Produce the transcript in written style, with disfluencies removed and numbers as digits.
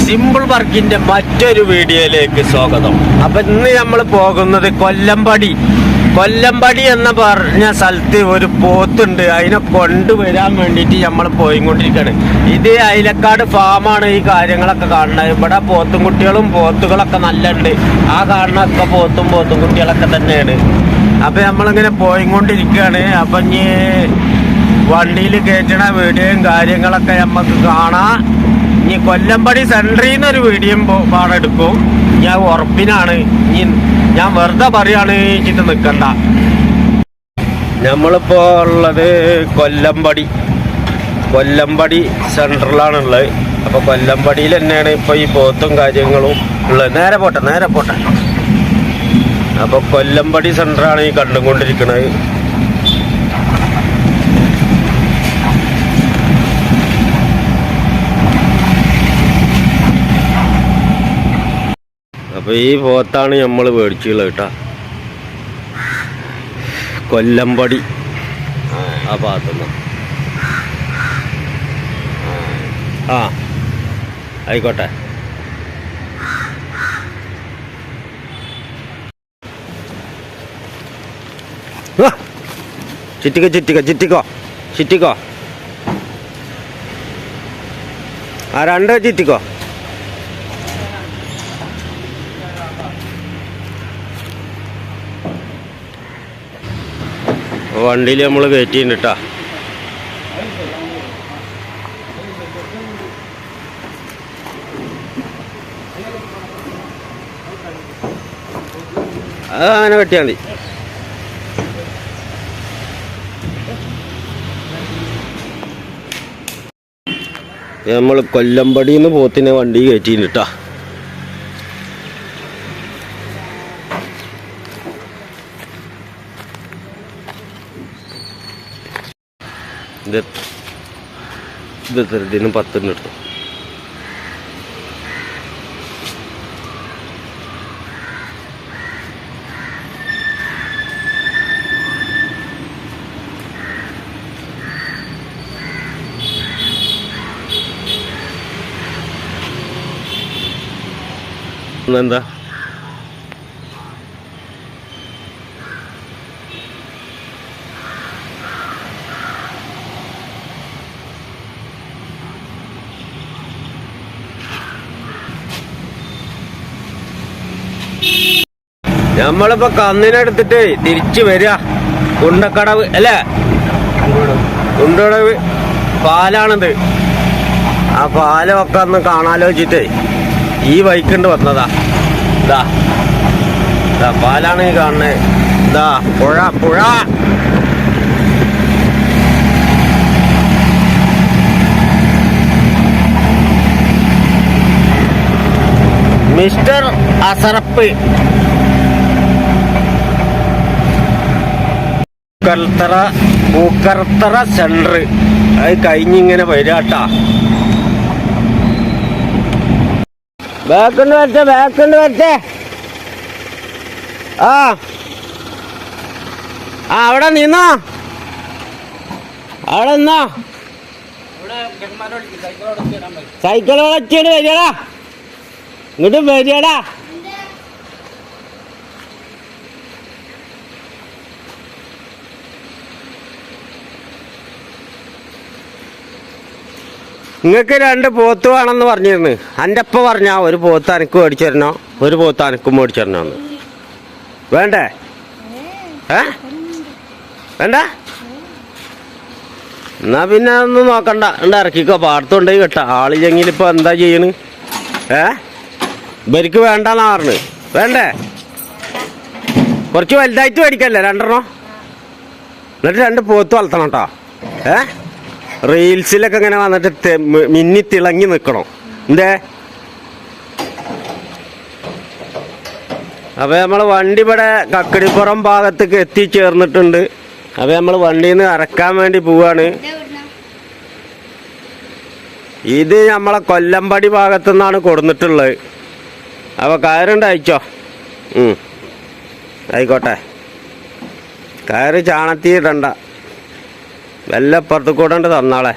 Simple വർക്കിന്റെ മറ്റൊരു വീഡിയോയിലേക്ക് സ്വാഗതം. അപ്പൊ ഇന്ന് നമ്മൾ പോകുന്നത് കൊല്ലമ്പടി എന്ന് പറഞ്ഞ സ്ഥലത്ത് ഒരു പോത്തുണ്ട്. അതിനെ കൊണ്ടുവരാൻ വേണ്ടിയിട്ട് നമ്മൾ പോയിക്കൊണ്ടിരിക്കുകയാണ്. ഇത് അയിലക്കാട് ഫാമാണ്. ഈ കാര്യങ്ങളൊക്കെ കാണുന്നത്. ഇവിടെ പോത്തും കുട്ടികളും പോത്തുകളൊക്കെ നല്ല ഉണ്ട്. ആ കാണുന്നൊക്കെ പോത്തും കുട്ടികളൊക്കെ തന്നെയാണ്. അപ്പൊ നമ്മളിങ്ങനെ പോയിക്കൊണ്ടിരിക്കുകയാണ്. അപ്പൊ ഇനി വണ്ടിയിൽ കയറ്റണ വീഡിയോയും കാര്യങ്ങളൊക്കെ നമുക്ക് കാണാം. ഇനി കൊല്ലമ്പടി സെൻട്രിൽ നിന്നൊരു വീഡിയോ പാടെടുക്കും. ഞാൻ ഉറപ്പിനാണ്. ഇനി ഞാൻ വെറുതെ പറയാണ് ചിട്ട് നിൽക്കണ്ട. നമ്മളിപ്പോ ഉള്ളത് കൊല്ലമ്പടി സെൻട്രലാണുള്ളത്. അപ്പൊ കൊല്ലമ്പടിയിൽ തന്നെയാണ് ഇപ്പൊ ഈ പോത്തും കാര്യങ്ങളും ഉള്ളത്. നേരെ പോട്ടെ. അപ്പൊ കൊല്ലമ്പടി സെൻറ്ററാണ് ഈ കണ്ടുകൊണ്ടിരിക്കുന്നത്. അപ്പോൾ ഈ പോത്താണ് നമ്മൾ മേടിച്ചുള്ളത് കേട്ടോ. കൊല്ലമ്പടി ആ ഭാഗത്തുനിന്ന്. ആ ആയിക്കോട്ടെ. ചിറ്റിക്കോ ആ രണ്ട് ചിറ്റിക്കോ. വണ്ടിയിൽ നമ്മൾ കയറ്റിയിട്ടുണ്ട് കേട്ടോ. അങ്ങനെ കെട്ടിയാൽ മതി. നമ്മൾ കൊല്ലമ്പടിയിൽ നിന്ന് പോത്തിനെ വണ്ടി കയറ്റിയിട്ടുണ്ട് കേട്ടോ. ഇതിന് 10 എടുത്തു. എന്താ നമ്മളിപ്പോ കന്നിനെടുത്തിട്ട് തിരിച്ചു വരിക. കുണ്ടക്കടവ് അല്ലേ, കുണ്ടക്കടവ് പാലാണിത്. ആ പാലമൊക്കെ ഒന്ന് കാണാലോചിച്ചിട്ടേ ഈ വൈക്കുണ്ട് വന്നതാ. ഇതാ പാലാണ് ഈ കാണുന്നത്. ഇതാ പുഴ. Mister Ashraf Pookkarthara centre. അത് കഴിഞ്ഞിങ്ങനെ വരാട്ടാ. ബാക്കുണ്ട് വരട്ടെ. ആ അവിടെ നിന്നോ. സൈക്കിൾ വെച്ചിട്ട് വരികടാ. ഇങ്ങോട്ട് വരികടാ. നിങ്ങൾക്ക് 2 പോത്ത് വേണമെന്ന് പറഞ്ഞിരുന്നു. എൻ്റെ അപ്പ പറഞ്ഞാ ഒരു പോത്ത് അനക്ക് മേടിച്ചു തരണോ, ഒരു പോത്ത് അനക്കും മേടിച്ചു തരണോന്ന്. വേണ്ടേ? വേണ്ട? എന്നാ പിന്നെ ഒന്നും നോക്കണ്ട. ഇറക്കിക്കോ. പാടത്തുണ്ടായി കേട്ടാ. ആളില്ലെങ്കിൽ ഇപ്പൊ എന്താ ചെയ്യണ്? ഇവർക്ക് വേണ്ടെന്നാ പറഞ്ഞ്. വേണ്ടേ? കുറച്ച് വലുതായിട്ട് മേടിക്കല്ലേ 2 എന്നിട്ട് 2 പോത്ത് വളർത്തണം കേട്ടോ. റീൽസിലൊക്കെ ഇങ്ങനെ വന്നിട്ട് മിന്നി തിളങ്ങി നിൽക്കണം. എന്തേ? അപ്പോൾ നമ്മൾ വണ്ടി ഇവിടെ കക്കടിപ്പുറം ഭാഗത്തേക്ക് എത്തിച്ചേർന്നിട്ടുണ്ട്. അപ്പോൾ നമ്മൾ വണ്ടിയിൽ നിന്ന് ഇറക്കാൻ വേണ്ടി പോവാണ്. ഇത് നമ്മളെ കൊല്ലമ്പടി ഭാഗത്തു നിന്നാണ് കൊടുന്നിട്ടുള്ളത്. അപ്പോൾ കയറുണ്ട് അയച്ചോ. ആയിക്കോട്ടെ. കയറ് ചാണത്തി ഇടണ്ട. വെല്ലപ്പുറത്ത് കൂടെ തന്നാളെ.